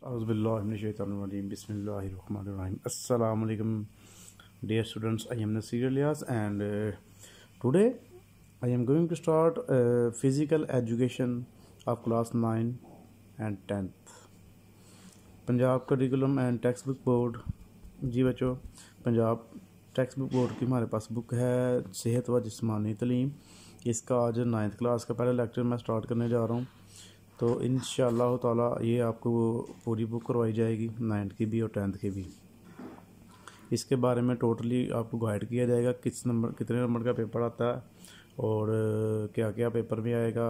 Auzubillahiminash-shaytanir-rajeem. Bismillahir-rahmanir-rahim. Assalamu alaikum, dear students. I am Nasir Ilyas, and today I am going to start physical education of class 9 and 10th. Punjab curriculum and textbook board. जी बच्चों, Punjab text book board की हमारे पास book है सेहत व जिस्मानी तलीम। इसका आज 9th क्लास का पहला लेक्चर मैं स्टार्ट करने जा रहा हूँ। तो इंशाअल्लाह ताला ये आपको पूरी बुक करवाई जाएगी, 9th की भी और 10th की भी। इसके बारे में टोटली आपको गाइड किया जाएगा, कितने नंबर का पेपर आता है और क्या क्या पेपर में आएगा,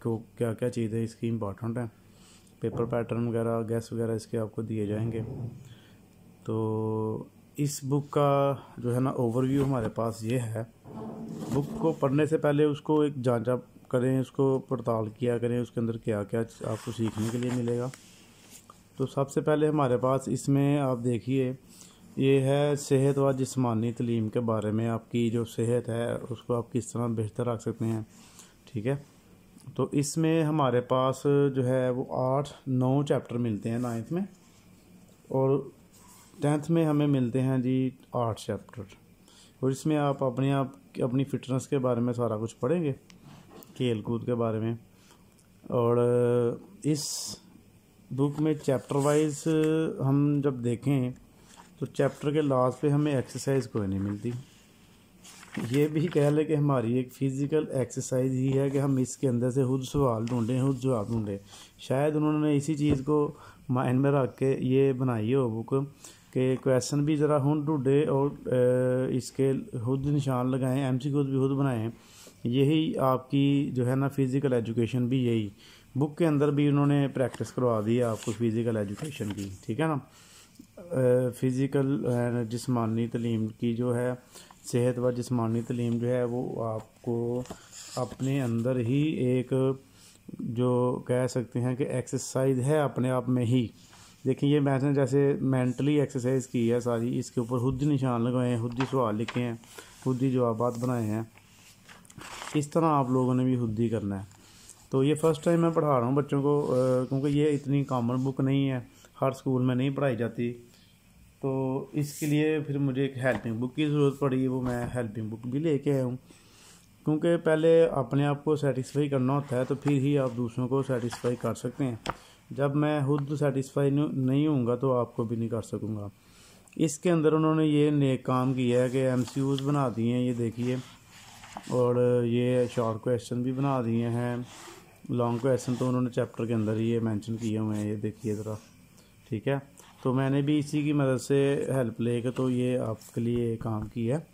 क्या क्या चीज़ें इसकी इम्पॉर्टेंट हैं, पेपर पैटर्न वगैरह, गैस वगैरह इसके आपको दिए जाएंगे। तो इस बुक का जो है ना ओवरव्यू हमारे पास ये है। बुक को पढ़ने से पहले उसको एक जांचा करें, उसको पड़ताल किया करें, उसके अंदर क्या क्या आपको सीखने के लिए मिलेगा। तो सबसे पहले हमारे पास इसमें आप देखिए, ये है सेहत व जिस्मानी तलीम के बारे में। आपकी जो सेहत है उसको आप किस तरह बेहतर रख सकते हैं, ठीक है। तो इसमें हमारे पास जो है वो 8-9 चैप्टर मिलते हैं 9th में, और 10th में हमें मिलते हैं जी 8 चैप्टर। और इसमें आप अपनी फ़िटनेस के बारे में सारा कुछ पढ़ेंगे, खेल कूद के बारे में। और इस बुक में चैप्टर वाइज हम जब देखें तो चैप्टर के लास्ट पे हमें एक्सरसाइज कोई नहीं मिलती। ये भी कह लें कि हमारी एक फ़िज़िकल एक्सरसाइज ही है कि हम इसके अंदर से खुद सवाल ढूंढें, खुद जवाब ढूंढें। शायद उन्होंने इसी चीज़ को माइंड में रख के ये बनाई हो बुक कि क्वेश्चन भी ज़रा खुद ढूंढे और इसके खुद निशान लगाएं, MCQ भी खुद बनाएं। यही आपकी जो है ना फ़िज़िकल एजुकेशन भी यही बुक के अंदर भी उन्होंने प्रैक्टिस करवा दी है आपको फ़िज़िकल एजुकेशन की, ठीक है ना। फ़िज़िकल जिस्मानी तलीम की जो है, सेहत व जिस्मानी तलीम जो है वो आपको अपने अंदर ही एक जो कह सकते हैं कि एक्सरसाइज है अपने आप में ही। देखिए, ये मैंने जैसे मेंटली एक्सरसाइज की है सारी, इसके ऊपर खुद ही निशान लगाए हैं, खुद ही सवाल लिखे हैं, खुद ही जवाबात बनाए हैं। इस तरह आप लोगों ने भी खुद ही करना है। तो ये फ़र्स्ट टाइम मैं पढ़ा रहा हूँ बच्चों को, क्योंकि ये इतनी कॉमन बुक नहीं है, हर स्कूल में नहीं पढ़ाई जाती। तो इसके लिए फिर मुझे एक हेल्पिंग बुक की ज़रूरत पड़ी, वो मैं हेल्पिंग बुक भी लेके आया हूँ। क्योंकि पहले अपने आप को सेटिस्फाई करना होता है, तो फिर ही आप दूसरों को सेटिस्फाई कर सकते हैं। जब मैं खुद सेटिस्फाई नहीं होऊंगा तो आपको भी नहीं कर सकूँगा। इसके अंदर उन्होंने ये नेक काम किया है कि MCQs बना दिए हैं, ये देखिए, और ये शॉर्ट क्वेश्चन भी बना दिए हैं। लॉन्ग क्वेश्चन तो उन्होंने चैप्टर के अंदर ही ये मेंशन किए हुए हैं, ये देखिए ज़रा, ठीक है। तो मैंने भी इसी की मदद से हेल्प लेकर तो ये आपके लिए काम किया है।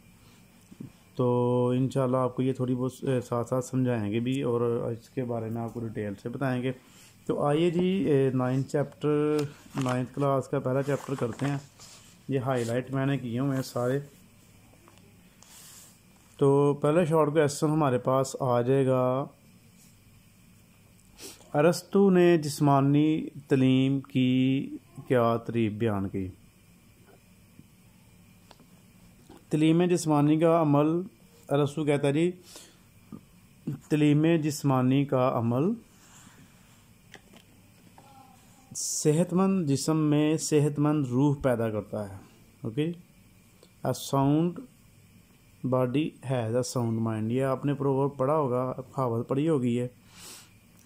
तो इंशाल्लाह आपको ये थोड़ी बहुत साथ साथ समझाएंगे भी और इसके बारे में आपको डिटेल से बताएंगे। तो आइए जी, 9th क्लास का पहला चैप्टर करते हैं। ये हाईलाइट मैंने किए हुए हैं सारे। तो पहला शॉर्ट क्वेश्चन हमारे पास आ जाएगा, अरस्तु ने जिस्मानी तलीम की क्या तारीफ बयान की। तलीम जिस्मानी का अमल, अरस्तु कहता है जी, तलीम जिस्मानी का अमल सेहतमंद जिस्म में सेहतमंद रूह पैदा करता है। Okay, a sound body has a sound mind. ये आपने प्रोवर्ब पढ़ा होगा, कहावत पढ़ी होगी ये।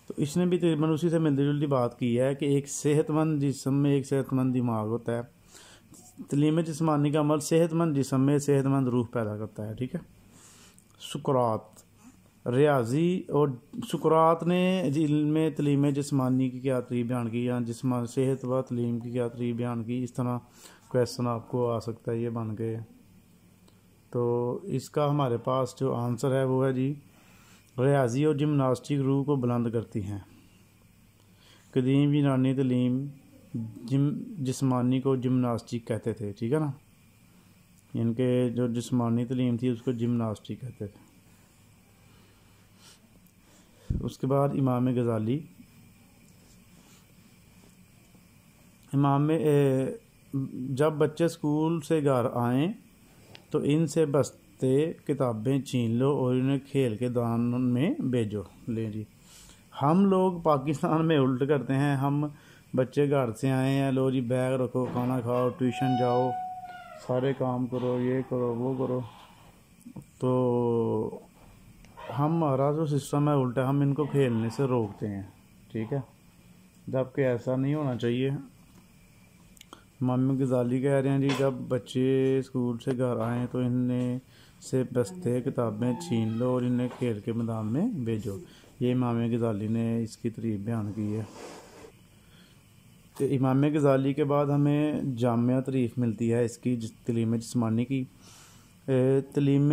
तो इसने भी तकरीबन उसी से मिलती जुलती बात की है कि एक सेहतमंद जिस्म में एक सेहतमंद दिमाग होता है। तलीम जिस्मानी का अमल सेहतमंद जिस्म में सेहतमंद रूह पैदा करता है, ठीक है। सुकरात, रियाजी और सुकरात ने इल्म तलीम जिस्मानी की क्या तारीफ बयान की, या जिस्म सेहत व तलीम की क्या तारीफ बयान की। इस तरह क्वेश्चन आपको आ सकता है ये बन के। तो इसका हमारे पास जो आंसर है वो है जी, रियाजी और जिम्नास्टिक रूह को बुलंद करती हैं। कदीम यूनानी तलीम जिस्मानी को जिम्नास्टिक कहते थे, ठीक है ना। इनके जो जिस्मानी तलीम थी उसको जिम्नास्टिक कहते थे। उसके बाद इमाम गज़ाली, जब बच्चे स्कूल से घर आएँ तो इनसे बस्ते किताबें छीन लो और इन्हें खेल के दान में भेजो। ले जी, हम लोग पाकिस्तान में उल्ट करते हैं, हम बच्चे घर से आए हैं, लो जी बैग रखो, खाना खाओ, ट्यूशन जाओ, सारे काम करो, ये करो वो करो। तो हमारा जो सिस्टम है उल्टा, हम इनको खेलने से रोकते हैं, ठीक है, जबकि ऐसा नहीं होना चाहिए। इमाम गज़ाली कह रहे हैं जी, जब बच्चे स्कूल से घर आएँ तो इन्हें से बस्ते किताबें छीन लो और इन्हें खेल के मैदान में भेजो। ये इमाम गज़ाली ने इसकी तारीफ बयान की है। तो इमाम गज़ाली के बाद हमें जामिया तारीफ मिलती है इसकी तलीम जिस्मानी की। तलीम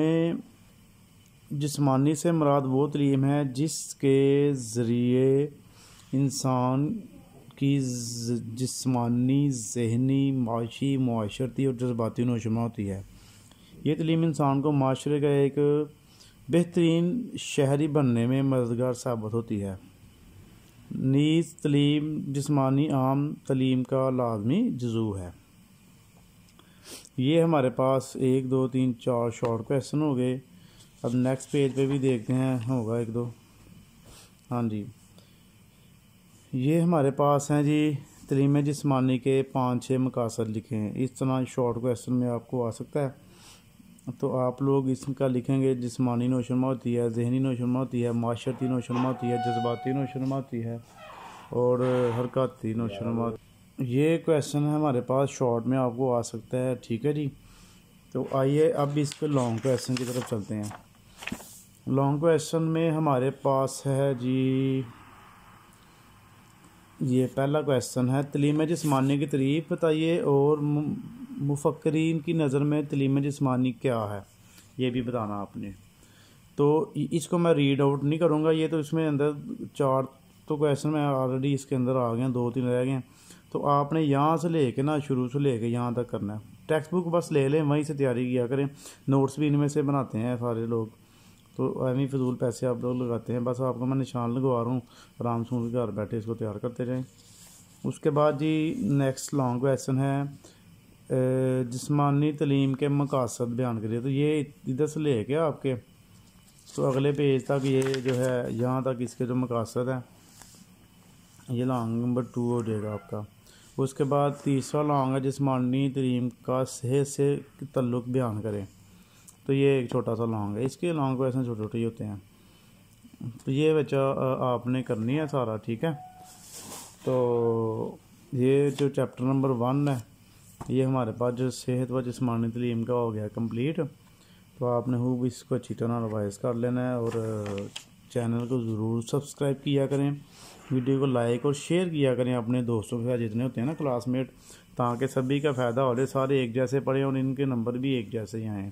जिस्मानी से मुराद वो तलीम है जिसके ज़रिए इंसान की जिस्मानी, ज़हनी, माशी, मुआशरती और जज्बाती नशोनुमा होती है। ये तलीम इंसान को माशरे का एक बेहतरीन शहरी बनने में मददगार साबित होती है। नीज़ तलीम जिस्मानी आम तलीम का लाजमी जुज़ू है। ये हमारे पास 1 2 3 4 शॉर्ट क्वेश्चन हो गए। अब नेक्स्ट पेज पे भी देखते हैं, होगा 1 2। हाँ जी, ये हमारे पास हैं जी तलीम जिस्मानी के 5-6 मकासद लिखे हैं। इस तरह शॉर्ट क्वेश्चन में आपको आ सकता है, तो आप लोग इसका लिखेंगे। जिस्मानी नशोनुमा होती है, जहनी नशोनुमा होती है, माशरती नशोनुमा होती है, जज्बाती नशोनुमा होती है और हरकती नशोनुमा। ये क्वेश्चन है हमारे पास शॉर्ट में आपको आ सकता है, ठीक है जी। तो आइए अब इस पे लॉन्ग क्वेश्चन की तरफ चलते हैं। लॉन्ग क्वेश्चन में हमारे पास है जी, ये पहला क्वेश्चन है, तलीम जिस्मानी की तारीफ बताइए और मुफक्करीन की नज़र में तलीम जिस्मानी क्या है, ये भी बताना आपने। तो इसको मैं रीड आउट नहीं करूँगा, ये तो इसमें अंदर 4 तो क्वेश्चन में ऑलरेडी इसके अंदर आ गए, 2-3 रह गए। तो आपने यहाँ से लेके ना, शुरू से लेके यहाँ तक करना है। टेक्स्ट बुक बस ले लें, वहीं से तैयारी किया करें। नोट्स भी इनमें से बनाते हैं सारे लोग, तो एवं फिजूल पैसे आप लोग लगाते हैं। बस आपको मैं निशान लगवा रहा हूँ, आराम से घर बैठे इसको तैयार करते रहें। उसके बाद जी नेक्स्ट लॉन्ग क्वेश्चन है, जिस्मानी तलीम के मकासद बयान करिए। तो ये इधर से ले के आपके तो अगले पेज तक, ये जो है यहाँ तक इसके जो मकासद हैं, ये लॉन्ग नंबर 2 हो जाएगा आपका। उसके बाद तीसरा लॉन्ग है, जिस्मानी तलीम का सेहत से ताल्लुक़ बयान करें। तो ये एक छोटा सा लॉन्ग है, इसके लॉन्ग क्वेश्चन छोटे छोटे ही होते हैं। तो ये बच्चा आपने करनी है सारा, ठीक है। तो ये जो चैप्टर नंबर 1 है, ये हमारे पास जो सेहत व जिस्मानी तलीम का हो गया कंप्लीट। तो आपने खूब इसको अच्छी तरह रिवाइज कर लेना है और चैनल को ज़रूर सब्सक्राइब किया करें, वीडियो को लाइक और शेयर किया करें अपने दोस्तों के साथ जितने होते हैं ना क्लासमेट, ताकि सभी का फ़ायदा हो जाए, सारे एक जैसे पढ़ें और इनके नंबर भी एक जैसे ही आएँ।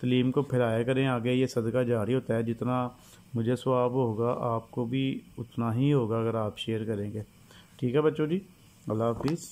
तलीम को फैलाया करें आगे, ये सदका जारी होता है। जितना मुझे सवाब होगा आपको भी उतना ही होगा अगर आप शेयर करेंगे, ठीक है बच्चों जी। अल्लाह हाफिज़।